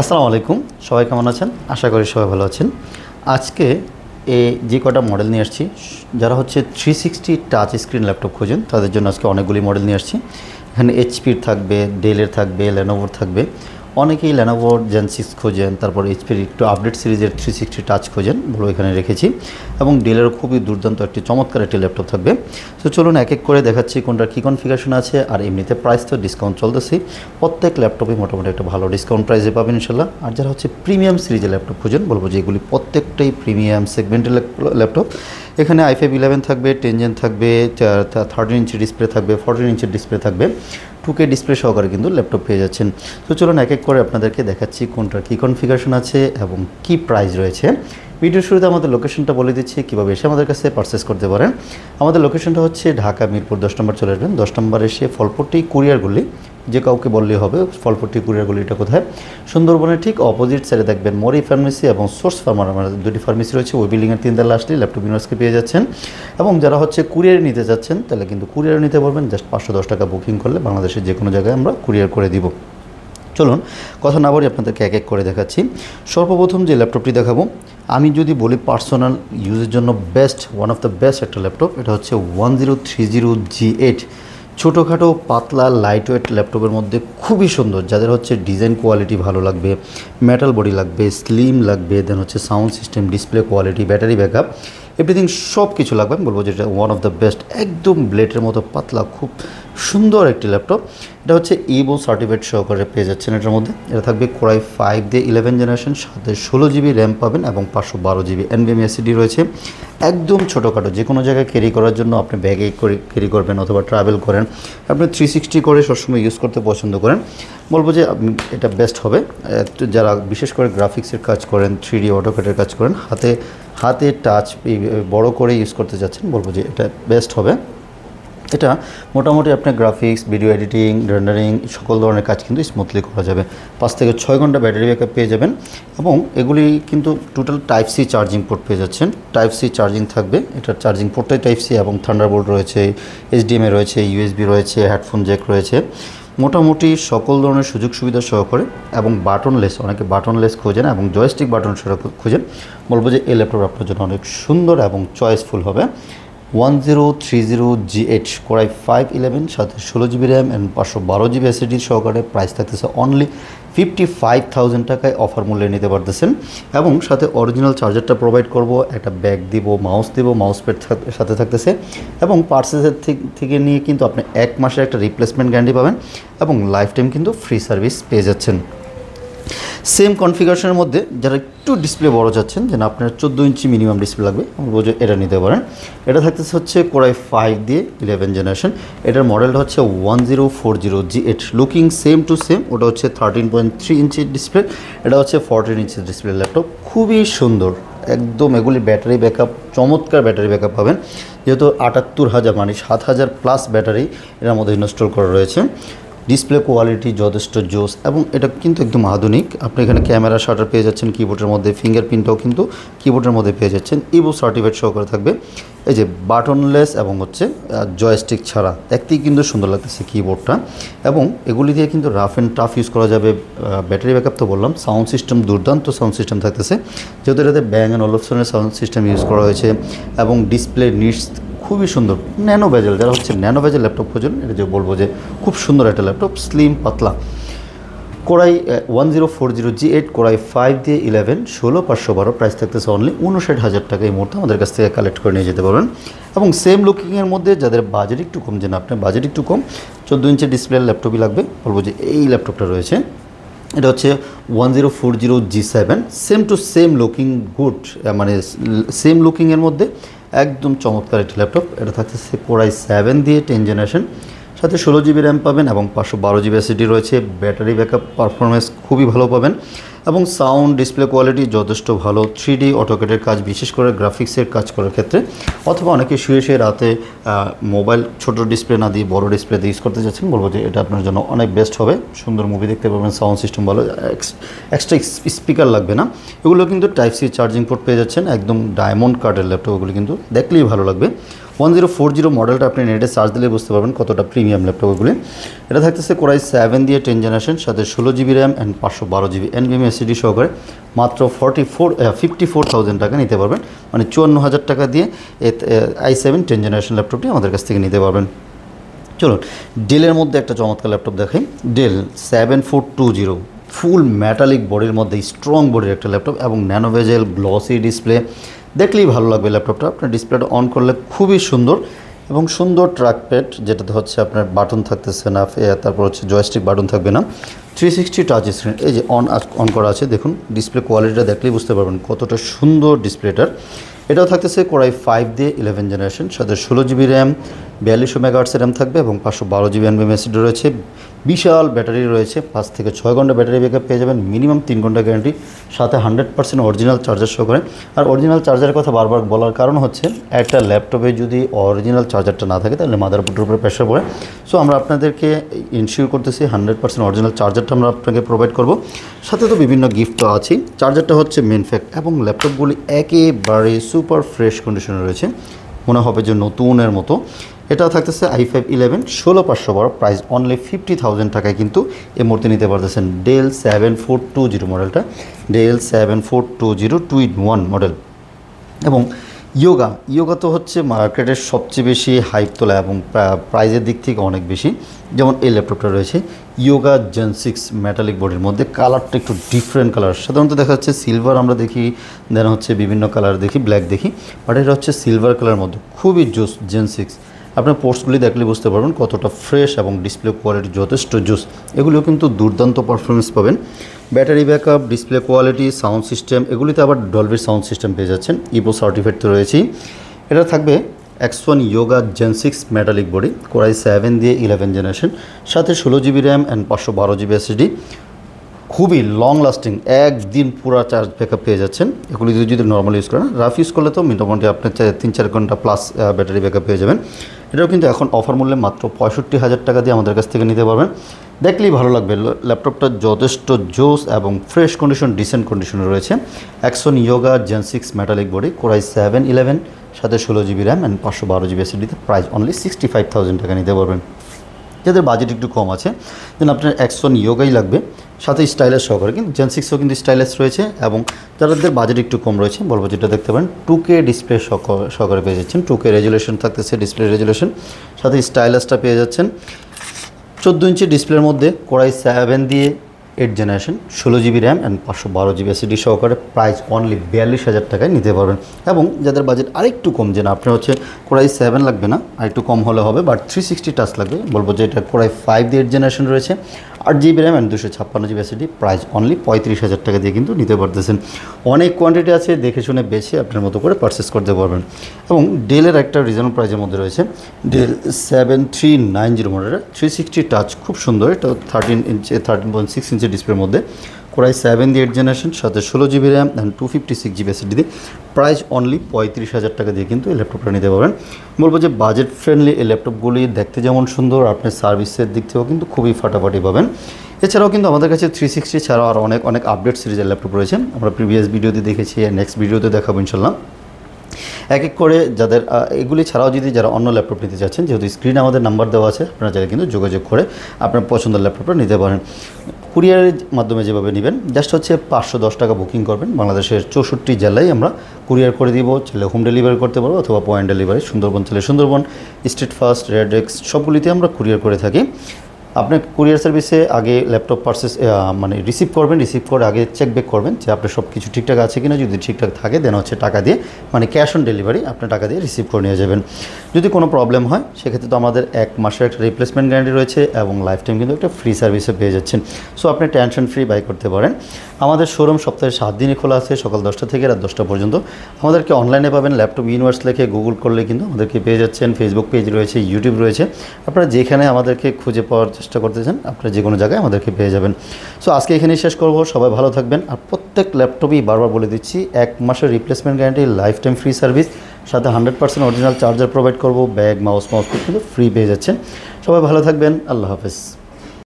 আসসালামু আলাইকুম, সবাই কেমন আছেন? আশা করি সবাই ভালো আছেন। আজকে যে কটা মডেল নিয়ে আসছি, যারা হচ্ছে 360 টাচ স্ক্রিন ল্যাপটপ খোঁজেন তাদের জন্য আজকে অনেকগুলি মডেল নিয়ে আসছি। এখানে এইচপির থাকবে, ডেলের থাকবে, লেনোভোর থাকবে। অনেকেই লেনোভোর জেন 6 খোঁজেন, তারপর এইচপির একটু আপডেট সিরিজের 360 টাচ খোঁজেন, বলে এখানে রেখেছি। এবং ডেলেরও খুবই দুর্দান্ত একটি চমৎকার একটি ল্যাপটপ থাকবে। তো চলুন এক এক করে দেখাচ্ছি কোনটা কী কনফিগারেশন আছে। আর এমনিতে প্রাইস তো ডিসকাউন্ট চলতেছি, প্রত্যেক ল্যাপটপে মোটামুটি একটা ভালো ডিসকাউন্ট প্রাইসে পাবেন ইনশাল্লাহ। আর যারা হচ্ছে প্রিমিয়াম সিরিজের ল্যাপটপ খুঁজেন, বলবো যে এগুলি প্রত্যেকটাই প্রিমিয়াম সেগমেন্টের ল্যাপটপ। এখানে i5 11 থাকবে, 10 জেন থাকবে, 13 ইঞ্চি ডিসপ্লে থাকবে, 14 ইঞ্চির ডিসপ্লে থাকবে, 2K ডিসপ্লে সহকারে কিন্তু ল্যাপটপ পেয়ে যাচ্ছেন। তো চলুন এক এক করে আপনাদেরকে দেখাচ্ছি কোনটার কী কনফিগারেশন আছে এবং কী প্রাইস রয়েছে। ভিডিওর শুরুতে আমাদের লোকেশনটা বলে দিচ্ছি, কীভাবে এসে আমাদের কাছে পারচেস করতে পারেন। আমাদের লোকেশনটা হচ্ছে ঢাকা মিরপুর 10 নম্বর চলে আসবেন। 10 নম্বর এসে ফলপট্টি কুরিয়ারগুলি, যে কাউকে বললেই হবে ফলপট্টি কুরিয়ারগুলিটা কোথায়। সুন্দরবনের ঠিক অপোজিট সাইডে দেখবেন মরি ফার্মেসি এবং সোর্স ফার্মার, আমাদের দুটি ফার্মেসি রয়েছে। ওই বিল্ডিংয়ের 3 তলা আসলে ল্যাপটপ ইউনিভার্সকে পেয়ে যাচ্ছেন। এবং যারা হচ্ছে কুরিয়ারে নিতে যাচ্ছেন তাহলে কিন্তু কুরিয়ারে নিতে পারবেন, জাস্ট 510 টাকা বুকিং করলে বাংলাদেশের যে কোনো জায়গায় আমরা কুরিয়ার করে দিব। চলুন কথা না বলি আপনাদেরকে এক এক করে দেখাচ্ছি। সর্বপ্রথম যে ল্যাপটপটি দেখাবো, আমি যদি বলি পার্সোনাল ইউজের জন্য best, one of the best একটা ল্যাপটপ, এটা হচ্ছে 1030G8। ছোটোখাটো পাতলা লাইট ওয়েট ল্যাপটপের মধ্যে খুবই সুন্দর। যাদের হচ্ছে ডিজাইন কোয়ালিটি ভালো লাগবে, মেটাল বডি লাগবে, স্লিম লাগবে, দেন হচ্ছে sound system, display quality, battery backup, everything সব কিছু লাগবে, আমি বলবো যে এটা ওয়ান অফ দ্য বেস্ট। একদম ব্লেডের মতো পাতলা, খুব সুন্দর একটি ল্যাপটপ। এটা হচ্ছে ইবো সার্টিফিকেট সহকারে পেয়ে যাচ্ছেন। এটার মধ্যে এটা থাকবে কোরাই 5 দিয়ে 11 জেনারেশন, সাথে 16GB র্যাম পাবেন এবং 512GB NVMe SSD রয়েছে। একদম ছোটোখাটো যে কোনো জায়গায় ক্যারি করার জন্য, আপনি ব্যাগে করে ক্যারি করবেন অথবা ট্রাভেল করেন, আপনি 360 করে সবসময় ইউজ করতে পছন্দ করেন, বলবো যে এটা বেস্ট হবে। যারা বিশেষ করে গ্রাফিক্সের কাজ করেন, 3D অটোক্যাডের কাজ করেন, হাতে টাচ বড় করে ইউজ করতে যাচ্ছেন, বলবো যে এটা বেস্ট হবে। এটা মোটামুটি আপনার গ্রাফিক্স, ভিডিও এডিটিং, রেন্ডারিং সকল ধরনের কাজ কিন্তু স্মুথলি করা যাবে। 5 থেকে 6 ঘন্টা ব্যাটারি ব্যাকআপ পেয়ে যাবেন। এবং এগুলি কিন্তু total type C charging port পেয়ে যাচ্ছেন। টাইপ সি চার্জিং থাকবে, এটার চার্জিং পোর্টটাই টাইপ সি এবং থান্ডারবোল্ট রয়েছে, HDMI রয়েছে, USB রয়েছে, হেডফোন জ্যাক রয়েছে। মোটামুটি সকল ধরনের সুযোগ সুবিধা সহকারে এবং বাটনলেস, অনেকে বাটনলেস খোঁজেন এবং জয়স্টিক বাটন খোঁজেন, বলবো যে এই ল্যাপটপ আপনার জন্য অনেক সুন্দর এবং চয়েসফুল হবে। 1030G8 কোরাই 511, সাথে 16GB র্যাম এবং 512GB SSD সহকারে প্রাইস থাকতেছে অনলি 55,000 টাকায়, অফার মূল্যে নিতে পারতেছেন। এবং সাথে অরিজিনাল চার্জারটা প্রোভাইড করব, একটা ব্যাগ দিব, মাউস দিব, মাউস প্যাড সাথে থাকতেছে। এবং পার্সেসের থেকে নিয়ে কিন্তু আপনি 1 মাসের একটা রিপ্লেসমেন্ট গ্যারান্টি পাবেন এবং লাইফ টাইম কিন্তু ফ্রি সার্ভিস পেয়ে যাচ্ছেন। সেম কনফিগারেশনের মধ্যে যারা একটু ডিসপ্লে বড় যাচ্ছেন, যেন আপনার 14 ইঞ্চি মিনিমাম ডিসপ্লে লাগবে, বলবো এটা নিতে পারেন। এটা থাকতেছে হচ্ছে কোরাই 5 দিয়ে 11 জেনারেশন। এটার মডেলটা হচ্ছে 1040G8, looking same to same. ওটা হচ্ছে 13.3 ইঞ্চি ডিসপ্লে, এটা হচ্ছে 14 ইঞ্চি ডিসপ্লে ল্যাপটপ, খুবই সুন্দর একদম। এগুলি ব্যাটারি ব্যাকআপ, চমৎকার ব্যাটারি ব্যাকআপ পাবেন, যেহেতু 78,000 মানে 7,000 প্লাস ব্যাটারি এর মধ্যে ইনস্টল করা রয়েছে। ডিসপ্লে কোয়ালিটি যথেষ্ট জোস এবং এটা কিন্তু একদম আধুনিক। আপনি এখানে ক্যামেরা শাটার পেয়ে যাচ্ছেন, কিবোর্ডের মধ্যে ফিঙ্গারপ্রিন্টটাও কিন্তু কিবোর্ডের মধ্যে পেয়ে যাচ্ছেন। ইবো সার্টিফিকেট সহকারে থাকবে। এই যে বাটনলেস এবং হচ্ছে জয়স্টিক ছাড়া, দেখতেই কিন্তু সুন্দর লাগতেছে কিবোর্ডটা। এবং এগুলি দিয়ে কিন্তু রাফ অ্যান্ড টাফ ইউজ করা যাবে। ব্যাটারি ব্যাকআপ তো বললাম, সাউন্ড সিস্টেম দুর্দান্ত সাউন্ড সিস্টেম থাকতেছে, যেহেতু এটাতে ব্যাং অ্যান্ড ওলফসনের সাউন্ড সিস্টেম ইউজ করা হয়েছে। এবং ডিসপ্লে নিটস খুবই সুন্দর, ন্যানো বেজেল, যারা হচ্ছে ন্যানো বেজেল ল্যাপটপ খোঁজেন, এটা যে বলবো যে খুব সুন্দর একটা ল্যাপটপ, স্লিম পাতলা। কোরাই 1040G8 কোরাই 5 দিয়ে 11, 16,512, প্রাইস থাকতেছে অনলি 59,000 টাকা। এই মুহূর্তে আমাদের কাছ থেকে কালেক্ট করে নিয়ে যেতে পারবেন। এবং সেম লুকিংয়ের মধ্যে যাদের বাজেট একটু কম, যে না আপনার বাজেট একটু কম, 14 ইঞ্চি ডিসপ্লের ল্যাপটপই লাগবে, বলবো যে এই ল্যাপটপটা রয়েছে। এটা হচ্ছে 1040G7, same to same looking, good মানে সেম লুকিংয়ের মধ্যে একদম চমৎকার একটি ল্যাপটপ। এটা থাকতেছে কোরাই 7 দিয়ে 10 জেনারেশন, সাথে 16GB র্যাম পাবেন এবং 512GB SSD রয়েছে। ব্যাটারি ব্যাকআপ পারফরমেন্স খুবই ভালো পাবেন এবং সাউন্ড ডিসপ্লে কোয়ালিটি যথেষ্ট ভালো। 3D অটোক্যাডের কাজ, বিশেষ করে গ্রাফিক্সের কাজ করার ক্ষেত্রে, অথবা অনেকে শুয়ে রাতে মোবাইল ছোট ডিসপ্লে না দিয়ে বড় ডিসপ্লে দিয়ে ইউজ করতে চাচ্ছেন, বলবো যে এটা আপনার জন্য অনেক বেস্ট হবে। সুন্দর মুভি দেখতে পাবেন, সাউন্ড সিস্টেম ভালো, এক্সট্রা স্পিকার লাগবে না। এগুলো কিন্তু টাইপ সি চার্জিং পোর্ট পেয়ে যাচ্ছেন, একদম ডায়মন্ড কার্ডের ল্যাপটপ, ওগুলো কিন্তু দেখলেই ভালো লাগবে। 1040 মডেলটা আপনি নেটে সার্চ দিলে বুঝতে পারবেন কতটা প্রিমিয়াম ল্যাপটপ এগুলি। এটা থাকতেছে কোরাই 7 দিয়ে 10 জেনারেশন, সাথে 16 GB RAM and 512 GB NVMe SSD সহকারে মাত্র 54,000 টাকা নিতে পারবেন, মানে 54,000 টাকা দিয়ে i7 10 জেনারেশন ল্যাপটপটি আমাদের কাছ থেকে নিতে পারবেন। চলুন ডেলের মধ্যে একটা চমৎকার ল্যাপটপ দেখাই। ডেল 7420 ফুল মেটালিক বডির মধ্যে স্ট্রং বডির একটা ল্যাপটপ এবং ন্যানোভেজেল গ্লসি ডিসপ্লে, দেখলেই ভালো লাগবে ল্যাপটপটা। আপনার ডিসপ্লেটা অন করলে খুবই সুন্দর এবং সুন্দর ট্র্যাকপ্যাড, যেটাতে হচ্ছে আপনার বাটন থাকতেছে না, তারপর হচ্ছে জয়স্টিক বাটন থাকবে না, 360 টাচ স্ক্রিন। এই যে অন করা আছে, দেখুন ডিসপ্লে কোয়ালিটিটা দেখলেই বুঝতে পারবেন কতটা সুন্দর ডিসপ্লেটার। এটাও থাকতেছে কোরাই 5 দিয়ে 11 জেনারেশন, সাথে 16 GB র্যাম, 4200 মেগাহার্টসের র্যাম থাকবে এবং 512 GB NVMe SSD রয়েছে। বিশাল ব্যাটারি রয়েছে, 5 থেকে 6 ঘন্টা ব্যাটারি ব্যাকআপ পেয়ে যাবেন, মিনিমাম 3 ঘন্টা গ্যারান্টি, সাথে 100% অরিজিনাল চার্জার সহকারে। আর অরিজিনাল চার্জারের কথা বারবার বলার কারণ হচ্ছে একটা ল্যাপটপে যদি অরিজিনাল চার্জারটা না থাকে তাহলে মাদারবোর্ডের উপরে প্রেশার পড়ে। সো আমরা আপনাদেরকে ইনশিওর করতেছি 100% অরিজিনাল চার্জারটা আমরা আপনাকে প্রোভাইড করব, সাথে তো বিভিন্ন গিফট তো আছেই। চার্জারটা হচ্ছে মেন ফ্যাক্ট এবং ল্যাপটপগুলি একেবারে সুপার ফ্রেশ কন্ডিশনে রয়েছে, মনে হবে যে নতুনের মতো। এটা থাকতেছে i5 11 16512, প্রাইস অনলি 50,000 টাকায় কিন্তু এই মুহূর্তে নিতে পারতেছেন। ডেল 7420 মডেলটা, ডেল 7420 2-in-1 মডেল। এবং ইয়োগা তো হচ্ছে মার্কেটের সবচেয়ে বেশি হাইপ তোলা এবং প্রাইজের দিক থেকে অনেক বেশি। যেমন এই ল্যাপটপটা রয়েছে ইয়োগা জেন 6 মেটালিক বডির মধ্যে, কালারটা একটু ডিফারেন্ট কালার। সাধারণত দেখা যাচ্ছে সিলভার আমরা দেখি, দেন হচ্ছে বিভিন্ন কালার দেখি, ব্ল্যাক দেখি, বাট এটা হচ্ছে সিলভার কালারের মধ্যে, খুবই জোস জেন 6। আপনার পোর্টসগুলি দেখলে বুঝতে পারবেন কতটা ফ্রেশ এবং ডিসপ্লে কোয়ালিটি যথেষ্ট জোস। এগুলিও কিন্তু দুর্দান্ত পারফরমেন্স পাবেন। Battery backup, display quality, sound system, এগুলিতে আবার ডলবি সাউন্ড সিস্টেম পেয়ে যাচ্ছেন, ইপো সার্টিফাইড তো রয়েছেই। এটা থাকবে X1 Yoga Gen 6 metallic body, Core i 7 দিয়ে 11 জেনারেশন, সাথে 16 GB RAM and 512 GB SSD, খুবই লং লাস্টিং, একদিন পুরো চার্জ ব্যাকআপ পেয়ে যাচ্ছেন। এগুলি যদি নর্মাল ইউজ করেন, রাফ ইউজ করলে তো মোটামুটি আপনি 3-4 ঘন্টা প্লাস ব্যাটারি ব্যাকআপ পেয়ে যাবেন। এটাও কিন্তু এখন অফার মূল্যে মাত্র 65,000 টাকা দিয়ে আমাদের কাছ থেকে নিতে পারবেন। দেখলেই ভালো লাগবে, ল্যাপটপটা যথেষ্ট জোস এবং ফ্রেশ কন্ডিশন, ডিসেন্ট কন্ডিশনে রয়েছে। X1 Yoga Gen 6 metallic body, Core i 7-11, সাথে 16 GB RAM and 512 GB SSD, price only 65,000 টাকা নিতে পারবেন। যাদের বাজেট একটু কম আছে, দেন আপনার X1 ইয়োগাই লাগবে, সাথে স্টাইলাস সহকারে, কিন্তু জেন 6ও কিন্তু স্টাইলাস রয়েছে। এবং যাদের বাজেট একটু কম রয়েছে বলবো যেটা দেখতে পারেন 2K ডিসপ্লে সহকারে পেয়ে যাচ্ছেন, 2K রেজুলেশন থাকতেছে, ডিসপ্লে রেজুলেশন, সাথে স্টাইলাসটা পেয়ে যাচ্ছেন। 14 ইঞ্চি ডিসপ্লের মধ্যে কোরাই 7 দিয়ে 8 generation, 16 GB RAM and 512 GB SSD সহকারে, প্রাইস অনলি 42,000 টাকায় নিতে পারবেন। এবং যাদের বাজেট আরেকটু কম, যে না আপনার হচ্ছে কোরাই 7 লাগবে না, আরেকটু কম হলে হবে, বাট 360 টাচ লাগবে, বলবো যে এটা কোরাই 5 দিয়ে 8 জেনারেশন রয়েছে, 8 GB RAM and 256 GB SSD, price only 35,000 টাকা দিয়ে কিন্তু নিতে পারতেছেন। অনেক কোয়ান্টিটি আছে, দেখে শুনে বেছে আপনার মতো করে পারচেস করতে পারবেন। এবং ডেলের একটা রিজনেবল প্রাইসের মধ্যে রয়েছে ডেল 7390 মডেলের 360 টাচ, খুব সুন্দর। এটা 13.6 ইঞ্চি ডিসপ্লের মধ্যে, কোরাই 7 দিয়ে 8 জেনারেশন, সাথে 16 GB RAM and 256 GB SSD দিয়ে, প্রাইস অনলি 35,000 টাকা দিয়ে কিন্তু এই ল্যাপটপটা নিতে পারবেন। বলবো যে বাজেট ফ্রেন্ডলি এই ল্যাপটপগুলি দেখতে যেমন সুন্দর, আপনার সার্ভিসের দিক থেকেও কিন্তু খুবই ফাটাফাটি পাবেন। এছাড়াও কিন্তু আমাদের কাছে 360 ছাড়াও আর অনেক আপডেট সিরিজের ল্যাপটপ রয়েছে, আমরা প্রিভিয়াস ভিডিওতে দেখেছি, নেক্সট ভিডিওতে দেখাবো ইনশাল্লাহ। এক এক করে যাদের এগুলি ছাড়াও যদি যারা অন্য ল্যাপটপ নিতে চাচ্ছেন, যেহেতু স্ক্রিনে আমাদের নাম্বার দেওয়া আছে, আপনারা চাইলে কিন্তু যোগাযোগ করে আপনার পছন্দের ল্যাপটপটা নিতে পারেন। কুরিয়ারের মাধ্যমে যেভাবে নেবেন, জাস্ট হচ্ছে 510 টাকা বুকিং করবেন, বাংলাদেশের 64 জেলায় আমরা কুরিয়ার করে দিব। চাইলে হোম ডেলিভারি করতে পারবো অথবা পয়েন্ট ডেলিভারি, সুন্দরবন চাইলে সুন্দরবন, স্ট্রিট ফাস্ট, রেডেক্স সবগুলিতে আমরা কুরিয়ার করে থাকি। আপনার কুরিয়ার সার্ভিসে আগে ল্যাপটপ মানে রিসিভ করবেন, রিসিভ করে আগে চেক ব্যাক করবেন যে আপনার সব কিছু ঠিকঠাক আছে কিনা। যদি ঠিকঠাক থাকে দেন হচ্ছে টাকা দিয়ে, মানে ক্যাশ অন ডেলিভারি আপনার টাকা দিয়ে রিসিভ করে নিয়ে যাবেন। যদি কোনো প্রবলেম হয় সেক্ষেত্রে তো আমাদের 1 মাসের একটা রিপ্লেসমেন্ট গ্যারান্টি রয়েছে এবং লাইফ টাইম কিন্তু একটা ফ্রি সার্ভিসে পেয়ে যাচ্ছেন। সো আপনি টেনশন ফ্রি বাই করতে পারেন। আমাদের শোরুম সপ্তাহে 7 দিনই খোলা আছে, সকাল 10টা থেকে রাত 10টা পর্যন্ত। আমাদেরকে অনলাইনে পাবেন, ল্যাপটপ ইউনিভার্স লিখে গুগল করলে কিন্তু আমাদেরকে পেয়ে যাচ্ছেন। ফেসবুক পেজ রয়েছে, ইউটিউব রয়েছে, আপনারা যেখানে আমাদেরকে খুঁজে পাওয়ার চেষ্টা করতেছেন আপনারা যে কোনো জায়গায় আমাদেরকে পেয়ে যাবেন। সো আজকে এখানেই শেষ করব, সবাই ভালো থাকবেন। আর প্রত্যেক ল্যাপটপই বারবার বলে দিচ্ছি 1 মাসের replacement guarantee, life time free service, সাথে 100% অরিজিনাল চার্জার প্রোভাইড করব, ব্যাগ মাউস কিন্তু ফ্রি পেয়ে যাচ্ছেন। সবাই ভালো থাকবেন, আল্লাহ হাফেজ।